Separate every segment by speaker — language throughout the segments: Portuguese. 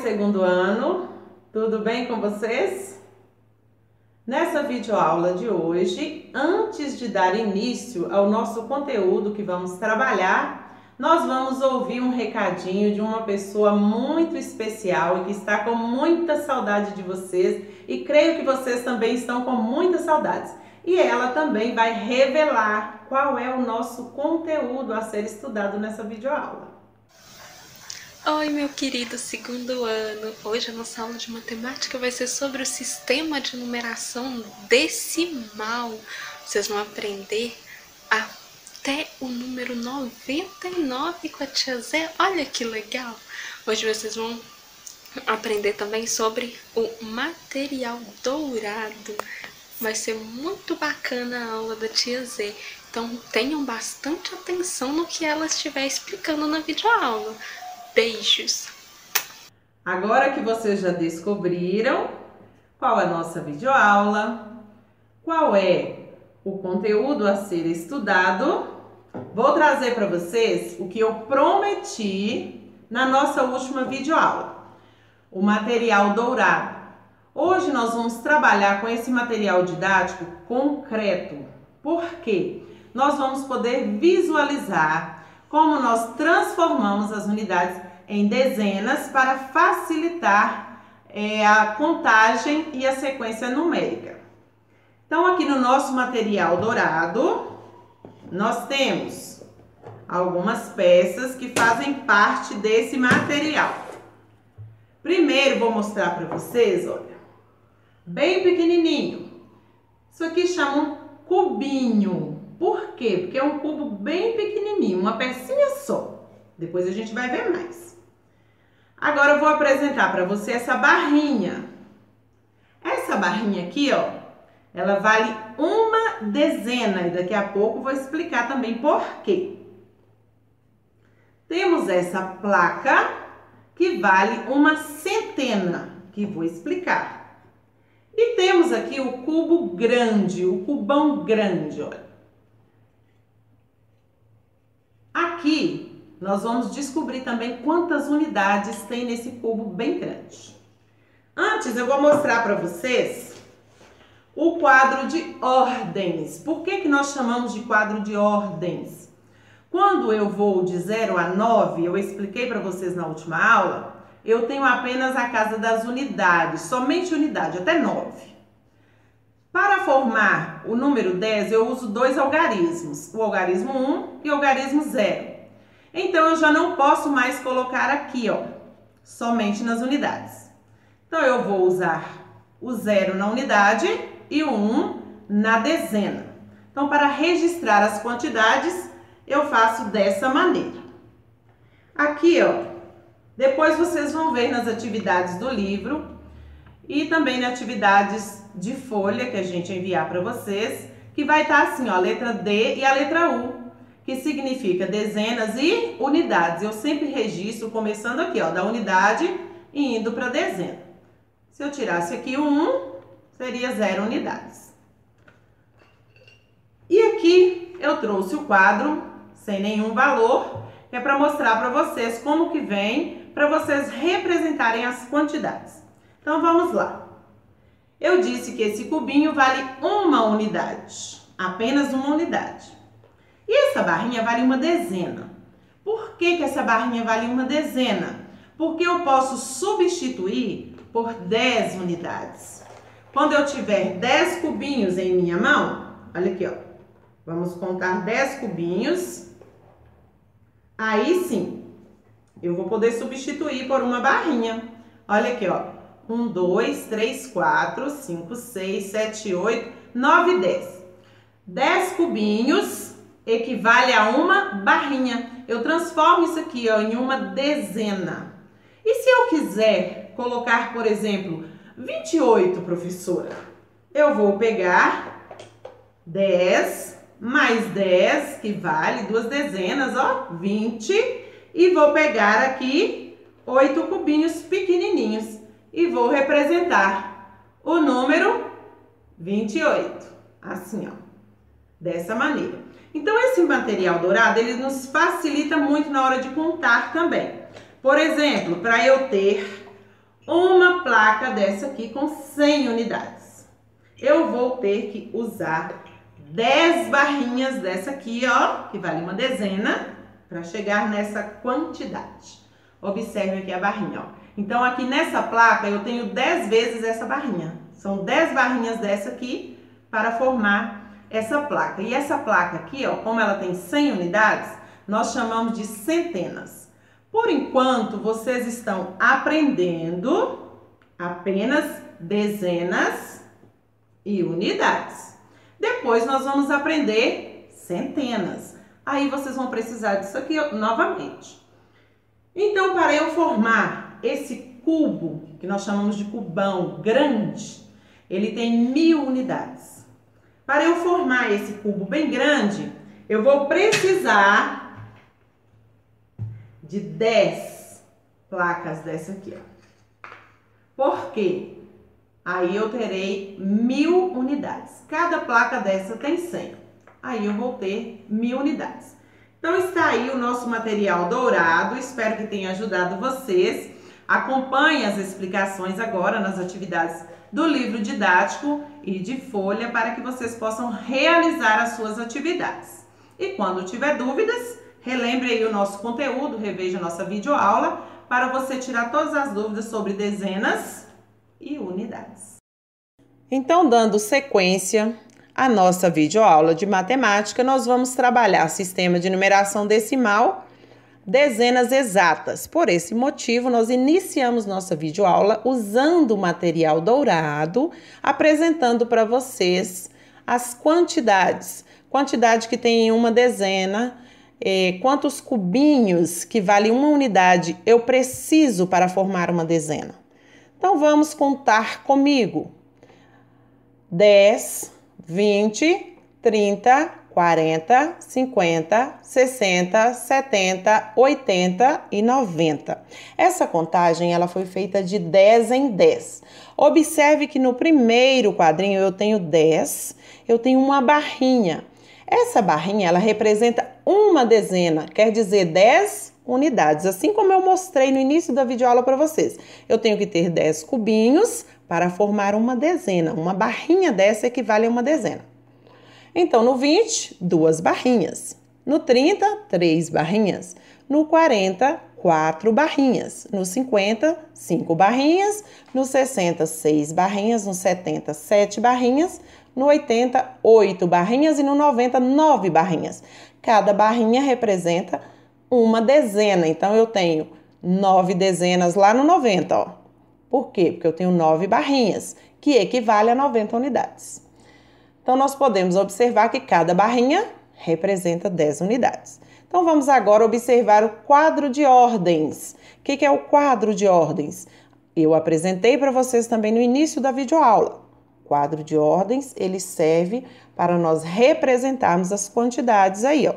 Speaker 1: segundo ano, tudo bem com vocês? Nessa videoaula de hoje, antes de dar início ao nosso conteúdo que vamos trabalhar, nós vamos ouvir um recadinho de uma pessoa muito especial e que está com muita saudade de vocês, e creio que vocês também estão com muitas saudades. E ela também vai revelar qual é o nosso conteúdo a ser estudado nessa videoaula.
Speaker 2: Oi, meu querido segundo ano! Hoje a nossa aula de matemática vai ser sobre o sistema de numeração decimal. Vocês vão aprender até o número 99 com a tia Zé. Olha que legal! Hoje vocês vão aprender também sobre o material dourado. Vai ser muito bacana a aula da tia Zé. Então tenham bastante atenção no que ela estiver explicando na videoaula. Beijos!
Speaker 1: Agora que vocês já descobriram qual é a nossa videoaula, qual é o conteúdo a ser estudado, vou trazer para vocês o que eu prometi na nossa última videoaula, o material dourado. Hoje nós vamos trabalhar com esse material didático concreto, porque nós vamos poder visualizar como nós transformamos as unidades em dezenas para facilitar a contagem e a sequência numérica. Então, aqui no nosso material dourado, nós temos algumas peças que fazem parte desse material. Primeiro, vou mostrar para vocês, olha, bem pequenininho. Isso aqui chama um cubinho. Por quê? Porque é um cubo bem pequenininho, uma pecinha só. Depois a gente vai ver mais. Agora eu vou apresentar para você essa barrinha. Essa barrinha aqui, ó, ela vale uma dezena e daqui a pouco eu vou explicar também por quê. Temos essa placa que vale uma centena, que vou explicar. E temos aqui o cubo grande, o cubão grande, olha. Aqui, nós vamos descobrir também quantas unidades tem nesse cubo bem grande. Antes, eu vou mostrar para vocês o quadro de ordens. Por que nós chamamos de quadro de ordens? Quando eu vou de 0 a 9, eu expliquei para vocês na última aula, eu tenho apenas a casa das unidades, somente unidade, até 9. Para formar o número 10, eu uso dois algarismos, o algarismo 1 e o algarismo 0. Então, eu já não posso mais colocar aqui, ó, somente nas unidades. Então, eu vou usar o 0 na unidade e o 1 na dezena. Então, para registrar as quantidades, eu faço dessa maneira. Aqui, ó, depois vocês vão ver nas atividades do livro e também nas atividades de folha que a gente enviar para vocês, que vai estar assim, ó, a letra D e a letra U, que significa dezenas e unidades. Eu sempre registro começando aqui, ó, da unidade e indo para dezena. Se eu tirasse aqui o 1, seria 0 unidades. E aqui eu trouxe o quadro sem nenhum valor, que é para mostrar para vocês como que vem, para vocês representarem as quantidades. Então vamos lá. Eu disse que esse cubinho vale uma unidade, apenas uma unidade. E essa barrinha vale uma dezena. Por que essa barrinha vale uma dezena? Porque eu posso substituir por 10 unidades. Quando eu tiver 10 cubinhos em minha mão, olha aqui, ó. Vamos contar 10 cubinhos. Aí sim, eu vou poder substituir por uma barrinha. Olha aqui, ó. 1, 2, 3, 4, 5, 6, 7, 8, 9, 10. 10 cubinhos equivale a uma barrinha. Eu transformo isso aqui, ó, em uma dezena. E se eu quiser colocar, por exemplo, 28, professora? Eu vou pegar 10 mais 10, que vale duas dezenas, ó, 20. E vou pegar aqui 8 cubinhos pequenininhos. E vou representar o número 28, assim, ó, dessa maneira. Então, esse material dourado, ele nos facilita muito na hora de contar também. Por exemplo, para eu ter uma placa dessa aqui com 100 unidades. Eu vou ter que usar 10 barrinhas dessa aqui, ó, que vale uma dezena, para chegar nessa quantidade. Observe aqui a barrinha, ó. Então, aqui nessa placa, eu tenho 10 vezes essa barrinha. São 10 barrinhas dessa aqui para formar essa placa. E essa placa aqui, ó, como ela tem 100 unidades, nós chamamos de centenas. Por enquanto, vocês estão aprendendo apenas dezenas e unidades. Depois, nós vamos aprender centenas. Aí, vocês vão precisar disso aqui novamente. Então, para eu formar esse cubo, que nós chamamos de cubão grande, ele tem 1000 unidades. Para eu formar esse cubo bem grande, eu vou precisar de 10 placas dessa aqui, ó. Por quê? Aí eu terei 1000 unidades. Cada placa dessa tem 100. Aí eu vou ter 1000 unidades. Então está aí o nosso material dourado. Espero que tenha ajudado vocês. Acompanhe as explicações agora nas atividades do livro didático e de folha para que vocês possam realizar as suas atividades. E quando tiver dúvidas, relembre aí o nosso conteúdo, reveja a nossa videoaula para você tirar todas as dúvidas sobre dezenas e unidades. Então, dando sequência à nossa videoaula de matemática, nós vamos trabalhar sistema de numeração decimal, dezenas exatas. Por esse motivo, nós iniciamos nossa videoaula usando o material dourado, apresentando para vocês as quantidades. Quantidade que tem em uma dezena, quantos cubinhos que vale uma unidade eu preciso para formar uma dezena. Então, vamos contar comigo. 10, 20, 30, 40, 50, 60, 70, 80 e 90. Essa contagem ela foi feita de 10 em 10. Observe que no primeiro quadrinho eu tenho 10, eu tenho uma barrinha. Essa barrinha ela representa uma dezena, quer dizer 10 unidades, assim como eu mostrei no início da videoaula para vocês. Eu tenho que ter 10 cubinhos para formar uma dezena. Uma barrinha dessa equivale a uma dezena. Então, no 20, 2 barrinhas. No 30, 3 barrinhas. No 40, 4 barrinhas. No 50, 5 barrinhas. No 60, 6 barrinhas. No 70, 7 barrinhas. No 80, 8 barrinhas. E no 90, 9 barrinhas. Cada barrinha representa uma dezena. Então, eu tenho 9 dezenas lá no 90, ó. Por quê? Porque eu tenho 9 barrinhas, que equivale a 90 unidades. Então, nós podemos observar que cada barrinha representa 10 unidades. Então, vamos agora observar o quadro de ordens. O que é o quadro de ordens? Eu apresentei para vocês também no início da videoaula. O quadro de ordens, ele serve para nós representarmos as quantidades aí, ó.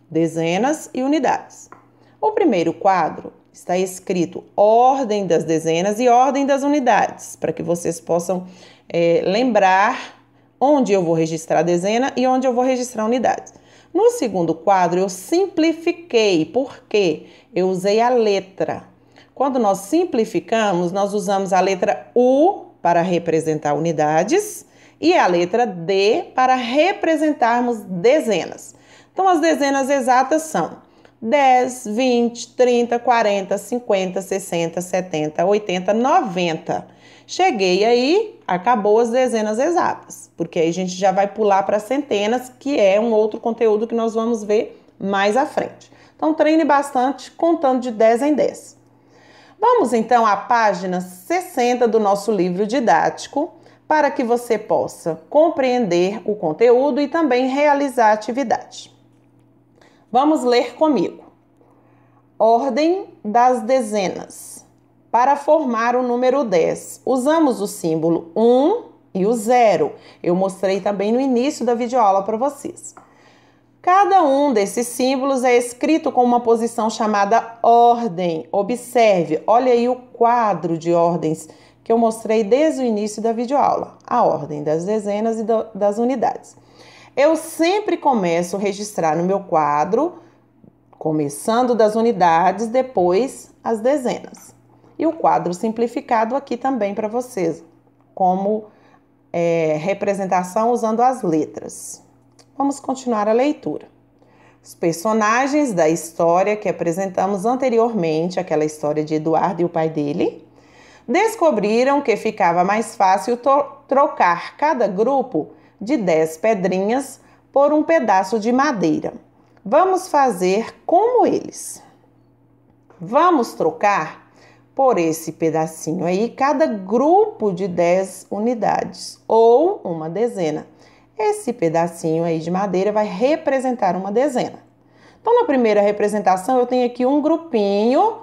Speaker 1: Dezenas e unidades. O primeiro quadro está escrito ordem das dezenas e ordem das unidades, para que vocês possam lembrar onde eu vou registrar a dezena e onde eu vou registrar unidades. No segundo quadro, eu simplifiquei, porque eu usei a letra. Quando nós simplificamos, nós usamos a letra U para representar unidades e a letra D para representarmos dezenas. Então, as dezenas exatas são 10, 20, 30, 40, 50, 60, 70, 80, 90. Cheguei aí, acabou as dezenas exatas, porque aí a gente já vai pular para centenas, que é um outro conteúdo que nós vamos ver mais à frente. Então, treine bastante contando de 10 em 10. Vamos então à página 60 do nosso livro didático, para que você possa compreender o conteúdo e também realizar a atividade. Vamos ler comigo. Ordem das dezenas. Para formar o número 10, usamos o símbolo 1 e o 0. Eu mostrei também no início da videoaula para vocês. Cada um desses símbolos é escrito com uma posição chamada ordem. Observe, olha aí o quadro de ordens que eu mostrei desde o início da videoaula. A ordem das dezenas e das unidades. Eu sempre começo a registrar no meu quadro, começando das unidades, depois as dezenas. E o quadro simplificado aqui também para vocês, como representação usando as letras. Vamos continuar a leitura. Os personagens da história que apresentamos anteriormente, aquela história de Eduardo e o pai dele, descobriram que ficava mais fácil trocar cada grupo de 10 pedrinhas por um pedaço de madeira. Vamos fazer como eles. Vamos trocar por esse pedacinho aí cada grupo de 10 unidades ou uma dezena. Esse pedacinho aí de madeira vai representar uma dezena. Então, na primeira representação, eu tenho aqui um grupinho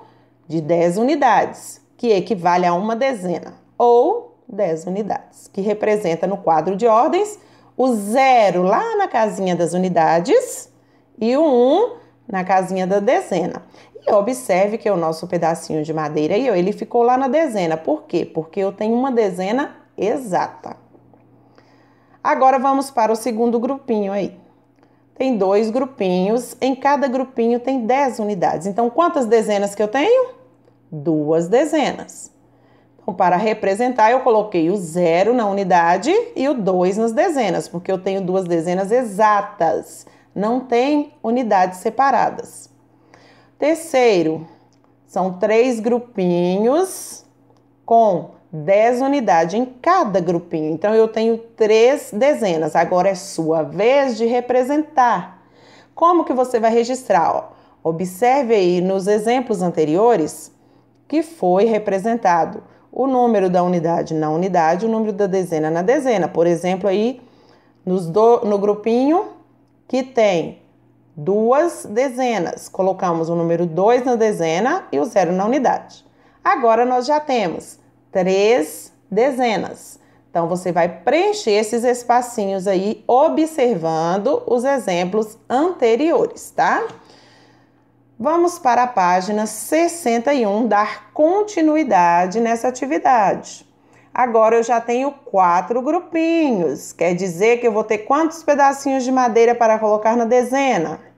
Speaker 1: de 10 unidades, que equivale a uma dezena, ou 10 unidades, que representa no quadro de ordens o 0 lá na casinha das unidades e o 1 na casinha da dezena. E observe que o nosso pedacinho de madeira aí, ele ficou lá na dezena. Por quê? Porque eu tenho uma dezena exata. Agora vamos para o segundo grupinho aí. Tem 2 grupinhos, em cada grupinho tem 10 unidades. Então, quantas dezenas que eu tenho? 2 dezenas. Então, para representar, eu coloquei o 0 na unidade e o 2 nas dezenas, porque eu tenho 2 dezenas exatas, não tem unidades separadas. Terceiro, são 3 grupinhos com 10 unidades em cada grupinho. Então, eu tenho 3 dezenas. Agora é sua vez de representar. Como que você vai registrar? Observe aí nos exemplos anteriores que foi representado o número da unidade na unidade, o número da dezena na dezena. Por exemplo, aí no grupinho que tem 2 dezenas, colocamos o número 2 na dezena e o 0 na unidade. Agora, nós já temos 3 dezenas. Então, você vai preencher esses espacinhos aí, observando os exemplos anteriores, tá? Vamos para a página 61, dar continuidade nessa atividade. Agora, eu já tenho 4 grupinhos. Quer dizer que eu vou ter quantos pedacinhos de madeira para colocar na dezena?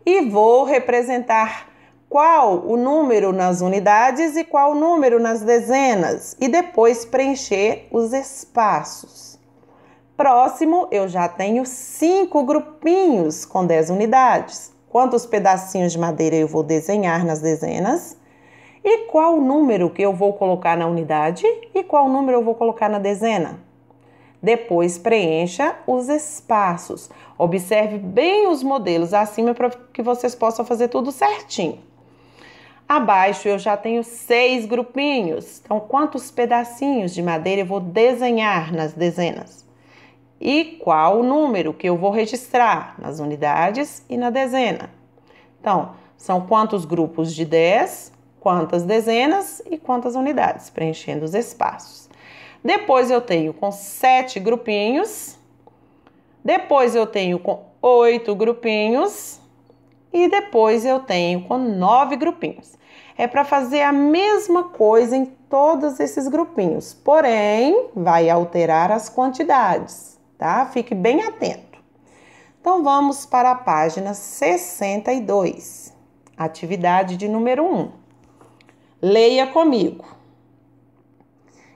Speaker 1: E vou representar qual o número nas unidades e qual o número nas dezenas. E depois preencher os espaços. Próximo, eu já tenho 5 grupinhos com 10 unidades. Quantos pedacinhos de madeira eu vou desenhar nas dezenas? E qual o número que eu vou colocar na unidade e qual número eu vou colocar na dezena? Depois preencha os espaços. Observe bem os modelos acima para que vocês possam fazer tudo certinho. Abaixo eu já tenho 6 grupinhos. Então, quantos pedacinhos de madeira eu vou desenhar nas dezenas? E qual o número que eu vou registrar nas unidades e na dezena? Então, são quantos grupos de 10, quantas dezenas e quantas unidades, preenchendo os espaços. Depois eu tenho com 7 grupinhos, depois eu tenho com 8 grupinhos e depois eu tenho com 9 grupinhos. É para fazer a mesma coisa em todos esses grupinhos, porém vai alterar as quantidades, tá? Fique bem atento. Então vamos para a página 62, atividade de número 1. Leia comigo.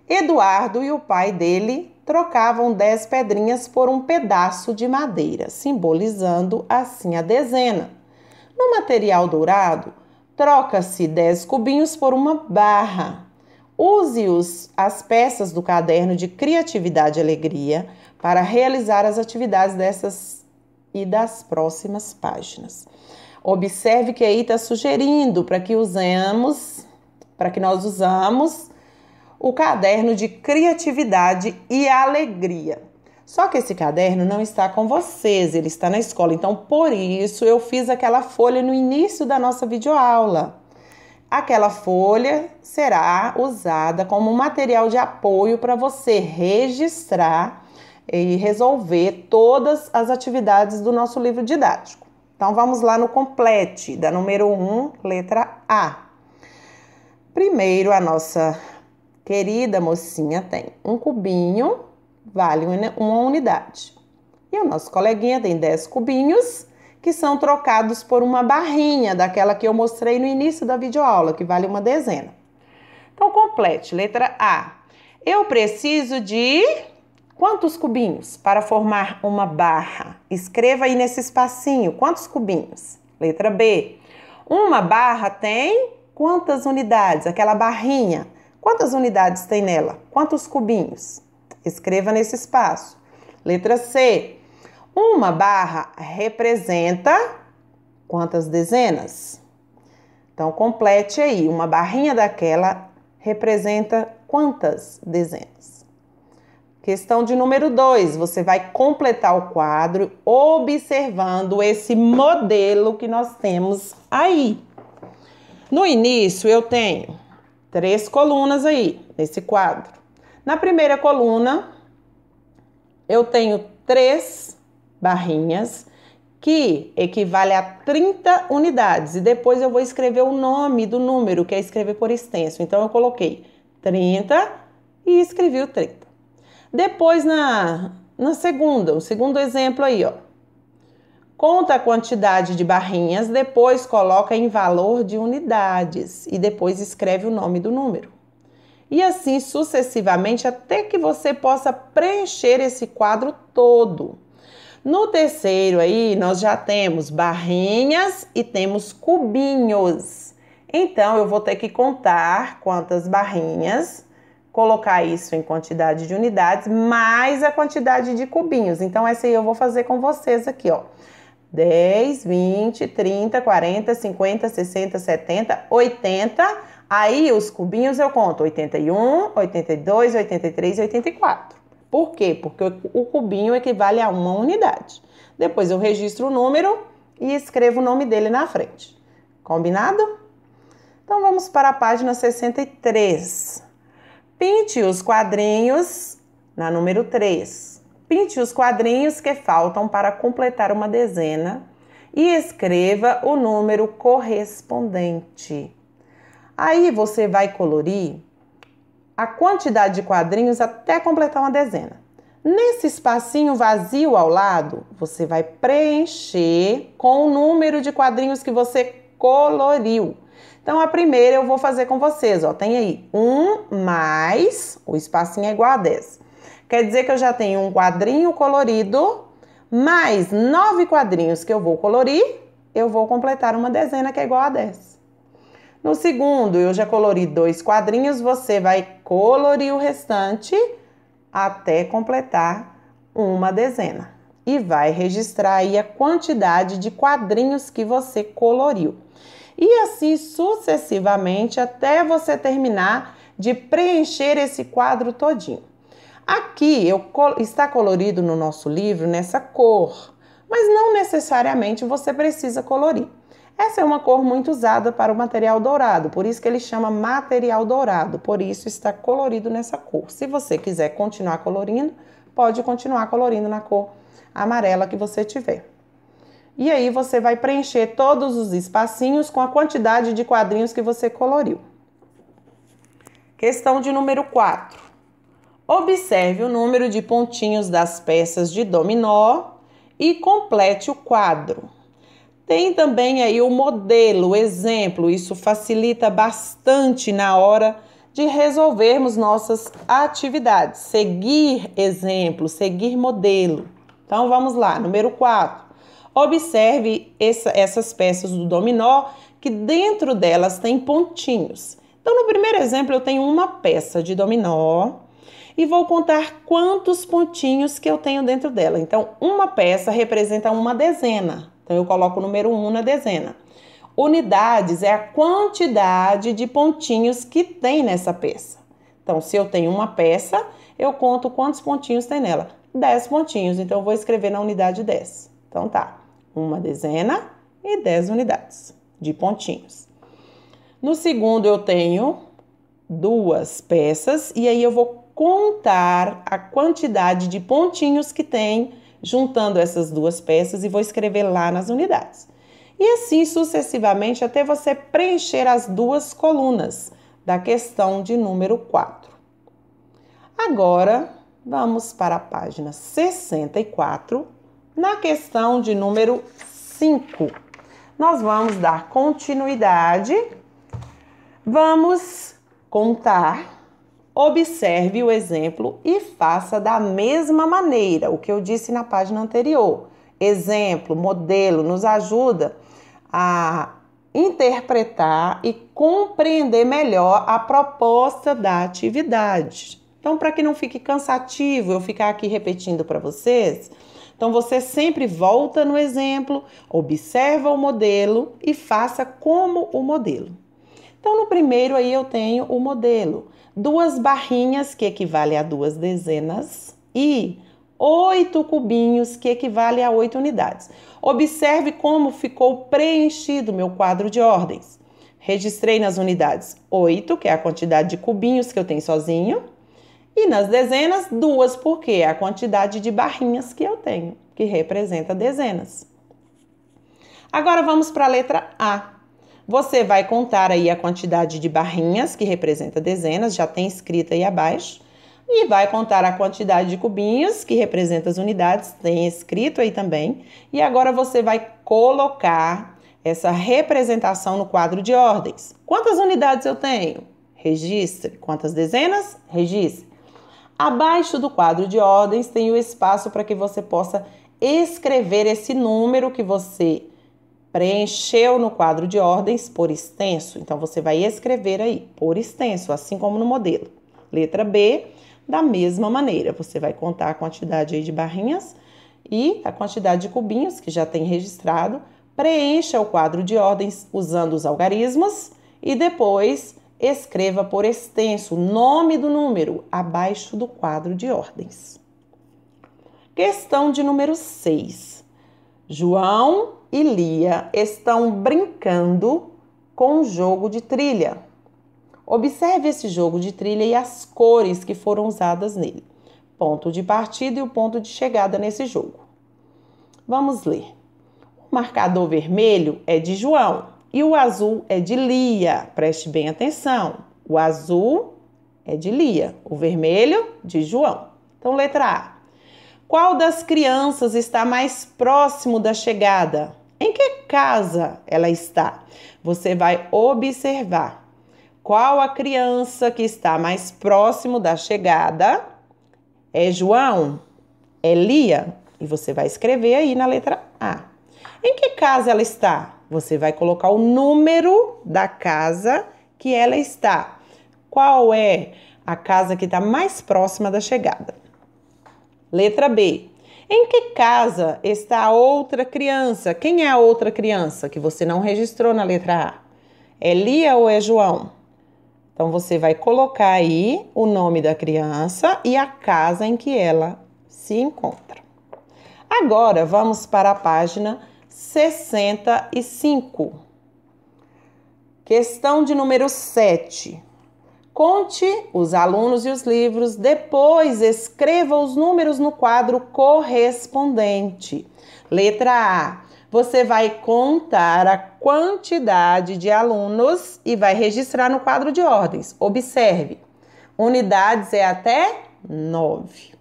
Speaker 1: Eduardo e o pai dele trocavam 10 pedrinhas por um pedaço de madeira, simbolizando assim a dezena. No material dourado, troca-se 10 cubinhos por uma barra. Use as peças do caderno de Criatividade e Alegria para realizar as atividades dessas e das próximas páginas. Observe que aí está sugerindo para que nós usamos o caderno de Criatividade e Alegria. Só que esse caderno não está com vocês, ele está na escola. Então, por isso, eu fiz aquela folha no início da nossa videoaula. Aquela folha será usada como material de apoio para você registrar e resolver todas as atividades do nosso livro didático. Então, vamos lá no complete, da número 1, letra A. Primeiro, a nossa querida mocinha tem um cubinho, vale uma unidade. E o nosso coleguinha tem 10 cubinhos, que são trocados por uma barrinha, daquela que eu mostrei no início da videoaula, que vale uma dezena. Então, complete. Letra A. Eu preciso de quantos cubinhos para formar uma barra? Escreva aí nesse espacinho. Quantos cubinhos? Letra B. Uma barra tem quantas unidades? Aquela barrinha. Quantas unidades tem nela? Quantos cubinhos? Escreva nesse espaço. Letra C. Uma barra representa quantas dezenas? Então, complete aí. Uma barrinha daquela representa quantas dezenas? Questão de número 2. Você vai completar o quadro observando esse modelo que nós temos aí. No início, eu tenho 3 colunas aí, nesse quadro. Na primeira coluna, eu tenho 3 barrinhas, que equivale a 30 unidades. E depois eu vou escrever o nome do número, que é escrever por extenso. Então, eu coloquei 30 e escrevi o 30. Depois, o segundo exemplo aí, ó. Conta a quantidade de barrinhas, depois coloca em valor de unidades e depois escreve o nome do número. E assim sucessivamente até que você possa preencher esse quadro todo. No terceiro aí, nós já temos barrinhas e temos cubinhos. Então, eu vou ter que contar quantas barrinhas, colocar isso em quantidade de unidades, mais a quantidade de cubinhos. Então, essa aí eu vou fazer com vocês aqui, ó. 10, 20, 30, 40, 50, 60, 70, 80. Aí, os cubinhos eu conto 81, 82, 83 e 84. Por quê? Porque o cubinho equivale a uma unidade. Depois eu registro o número e escrevo o nome dele na frente. Combinado? Então, vamos para a página 63. Pinte os quadrinhos na número 3. Pinte os quadrinhos que faltam para completar uma dezena e escreva o número correspondente. Aí você vai colorir a quantidade de quadrinhos até completar uma dezena. Nesse espacinho vazio ao lado, você vai preencher com o número de quadrinhos que você coloriu. Então, a primeira eu vou fazer com vocês, ó. Tem aí 1 mais, o espacinho é igual a 10. Quer dizer que eu já tenho um quadrinho colorido, mais 9 quadrinhos que eu vou colorir, eu vou completar uma dezena que é igual a 10. No segundo, eu já colori 2 quadrinhos, você vai colorir o restante até completar uma dezena. E vai registrar aí a quantidade de quadrinhos que você coloriu. E assim sucessivamente até você terminar de preencher esse quadro todinho. Aqui está colorido no nosso livro nessa cor, mas não necessariamente você precisa colorir. Essa é uma cor muito usada para o material dourado, por isso que ele chama material dourado, por isso está colorido nessa cor. Se você quiser continuar colorindo, pode continuar colorindo na cor amarela que você tiver. E aí você vai preencher todos os espacinhos com a quantidade de quadrinhos que você coloriu. Questão de número 4. Observe o número de pontinhos das peças de dominó e complete o quadro. Tem também aí o modelo, o exemplo, isso facilita bastante na hora de resolvermos nossas atividades. Seguir exemplo, seguir modelo. Então, vamos lá, número 4. Observe essas peças do dominó, que dentro delas tem pontinhos. Então, no primeiro exemplo, eu tenho uma peça de dominó e vou contar quantos pontinhos que eu tenho dentro dela. Então, uma peça representa uma dezena. Então, eu coloco o número 1 na dezena. Unidades é a quantidade de pontinhos que tem nessa peça. Então, se eu tenho uma peça, eu conto quantos pontinhos tem nela. 10 pontinhos, então eu vou escrever na unidade 10. Então, tá. Uma dezena e 10 unidades de pontinhos. No segundo, eu tenho 2 peças e aí eu vou contar a quantidade de pontinhos que tem juntando essas 2 peças e vou escrever lá nas unidades. E assim sucessivamente até você preencher as 2 colunas da questão de número 4. Agora, vamos para a página 64, na questão de número 5. Nós vamos dar continuidade, vamos contar, observe o exemplo e faça da mesma maneira, o que eu disse na página anterior. Exemplo, modelo, nos ajuda a interpretar e compreender melhor a proposta da atividade. Então, para que não fique cansativo eu ficar aqui repetindo para vocês, então você sempre volta no exemplo, observa o modelo e faça como o modelo. Então, no primeiro aí eu tenho o modelo. 2 barrinhas, que equivale a 2 dezenas, e 8 cubinhos, que equivale a 8 unidades. Observe como ficou preenchido meu quadro de ordens. Registrei nas unidades 8, que é a quantidade de cubinhos que eu tenho sozinho, e nas dezenas 2, porque é a quantidade de barrinhas que eu tenho, que representa dezenas. Agora vamos para a letra A. Você vai contar aí a quantidade de barrinhas, que representa dezenas, já tem escrito aí abaixo. E vai contar a quantidade de cubinhos, que representa as unidades, tem escrito aí também. E agora você vai colocar essa representação no quadro de ordens. Quantas unidades eu tenho? Registre. Quantas dezenas? Registre. Abaixo do quadro de ordens tem o espaço para que você possa escrever esse número que você preencheu no quadro de ordens por extenso. Então, você vai escrever aí por extenso, assim como no modelo. Letra B, da mesma maneira, você vai contar a quantidade aí de barrinhas e a quantidade de cubinhos que já tem registrado. Preencha o quadro de ordens usando os algarismos e depois escreva por extenso o nome do número abaixo do quadro de ordens. Questão de número 6. João e Lia estão brincando com um jogo de trilha. Observe esse jogo de trilha e as cores que foram usadas nele. Ponto de partida e o ponto de chegada nesse jogo. Vamos ler. O marcador vermelho é de João e o azul é de Lia. Preste bem atenção. O azul é de Lia, o vermelho de João. Então, letra A. Qual das crianças está mais próximo da chegada? Em que casa ela está? Você vai observar. Qual a criança que está mais próximo da chegada? É João? É Lia? E você vai escrever aí na letra A. Em que casa ela está? Você vai colocar o número da casa que ela está. Qual é a casa que está mais próxima da chegada? Letra B. Em que casa está a outra criança? Quem é a outra criança que você não registrou na letra A? É Lia ou é João? Então, você vai colocar aí o nome da criança e a casa em que ela se encontra. Agora, vamos para a página 65. Questão de número 7. Conte os alunos e os livros, depois escreva os números no quadro correspondente. Letra A. Você vai contar a quantidade de alunos e vai registrar no quadro de ordens. Observe, unidades é até 9.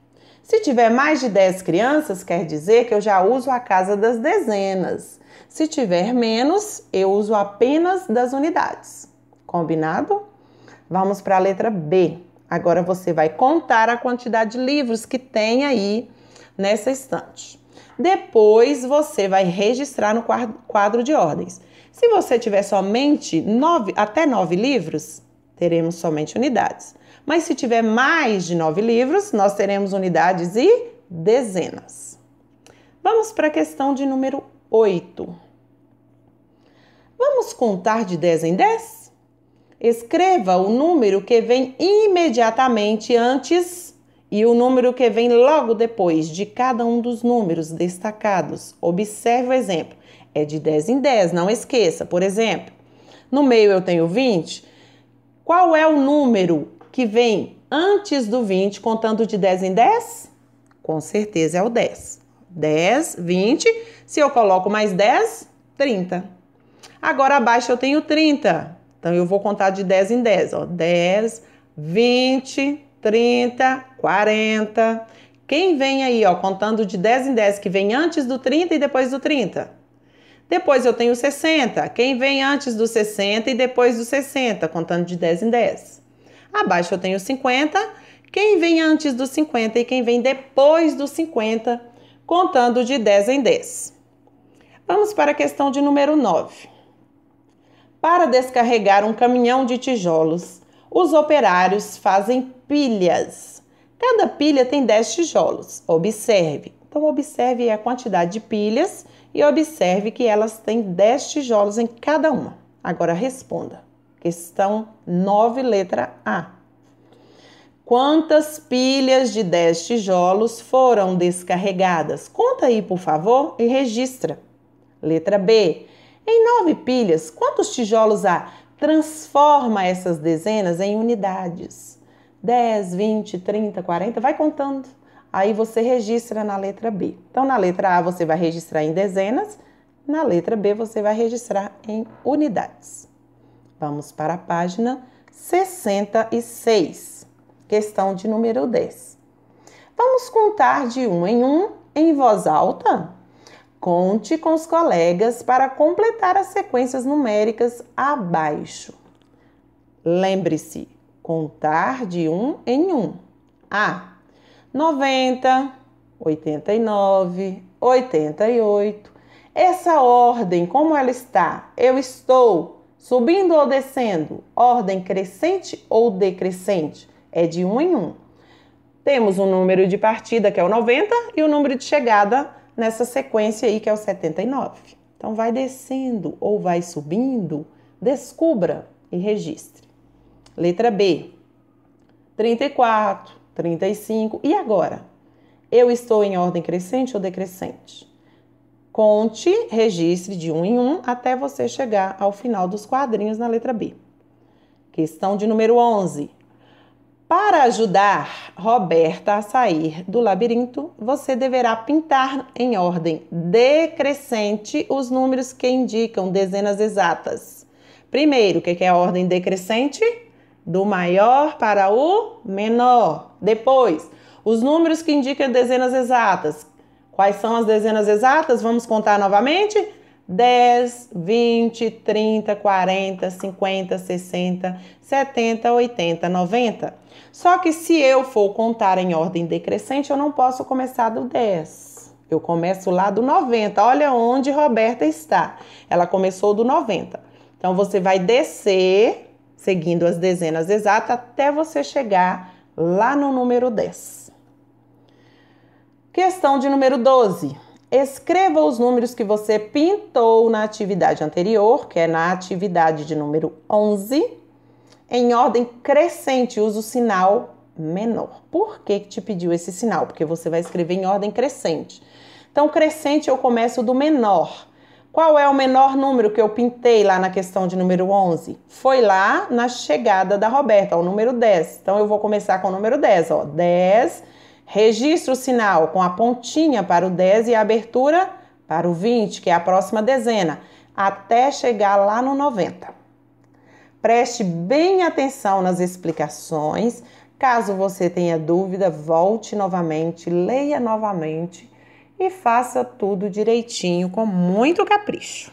Speaker 1: Se tiver mais de 10 crianças, quer dizer que eu já uso a casa das dezenas. Se tiver menos, eu uso apenas das unidades. Combinado? Vamos para a letra B. Agora você vai contar a quantidade de livros que tem aí nessa estante. Depois você vai registrar no quadro de ordens. Se você tiver somente até 9 livros, teremos somente unidades. Mas se tiver mais de 9 livros, nós teremos unidades e dezenas. Vamos para a questão de número 8. Vamos contar de 10 em 10? Escreva o número que vem imediatamente antes e o número que vem logo depois de cada um dos números destacados. Observe o exemplo. É de 10 em 10, não esqueça. Por exemplo, no meio eu tenho 20. Qual é o número que vem antes do 20, contando de 10 em 10? Com certeza é o 10. 10, 20. Se eu coloco mais 10, 30. Agora abaixo eu tenho 30. Então eu vou contar de 10 em 10. 10, 20, 30, 40. Quem vem aí, contando de 10 em 10, que vem antes do 30 e depois do 30? Depois eu tenho 60. Quem vem antes do 60 e depois do 60, contando de 10 em 10? Abaixo eu tenho 50. Quem vem antes dos 50 e quem vem depois dos 50, contando de 10 em 10. Vamos para a questão de número 9. Para descarregar um caminhão de tijolos, os operários fazem pilhas. Cada pilha tem 10 tijolos. Observe. Então, observe a quantidade de pilhas e observe que elas têm 10 tijolos em cada uma. Agora, responda. Questão 9, letra A. Quantas pilhas de 10 tijolos foram descarregadas? Conta aí, por favor, e registra. Letra B. Em 9 pilhas, quantos tijolos há? Transforma essas dezenas em unidades. 10, 20, 30, 40, vai contando. Aí você registra na letra B. Então, na letra A você vai registrar em dezenas, na letra B você vai registrar em unidades. Vamos para a página 66. Questão de número 10. Vamos contar de 1 em voz alta? Conte com os colegas para completar as sequências numéricas abaixo. Lembre-se, contar de 1 em 1. A. 90, 89, 88. Essa ordem, como ela está? Eu estou subindo ou descendo? Ordem crescente ou decrescente? É de 1 em 1. Temos um número de partida, que é o 90, e o número de chegada nessa sequência aí, que é o 79. Então, vai descendo ou vai subindo, descubra e registre. Letra B. 34, 35. E agora? Eu estou em ordem crescente ou decrescente? Conte, registre de 1 em 1 até você chegar ao final dos quadrinhos na letra B. Questão de número 11. Para ajudar Roberta a sair do labirinto, você deverá pintar em ordem decrescente os números que indicam dezenas exatas. Primeiro, o que é a ordem decrescente? Do maior para o menor. Depois, os números que indicam dezenas exatas. Quais são as dezenas exatas? Vamos contar novamente? 10, 20, 30, 40, 50, 60, 70, 80, 90. Só que se eu for contar em ordem decrescente, eu não posso começar do 10. Eu começo lá do 90. Olha onde Roberta está. Ela começou do 90. Então, você vai descer, seguindo as dezenas exatas, até você chegar lá no número 10. Questão de número 12. Escreva os números que você pintou na atividade anterior, que é na atividade de número 11, em ordem crescente. Usa o sinal menor. Por que te pediu esse sinal? Porque você vai escrever em ordem crescente. Então, crescente eu começo do menor. Qual é o menor número que eu pintei lá na questão de número 11? Foi lá na chegada da Roberta, o número 10. Então, eu vou começar com o número 10, ó. 10, registra o sinal com a pontinha para o 10 e a abertura para o 20, que é a próxima dezena, até chegar lá no 90. Preste bem atenção nas explicações. Caso você tenha dúvida, volte novamente, leia novamente e faça tudo direitinho, com muito capricho.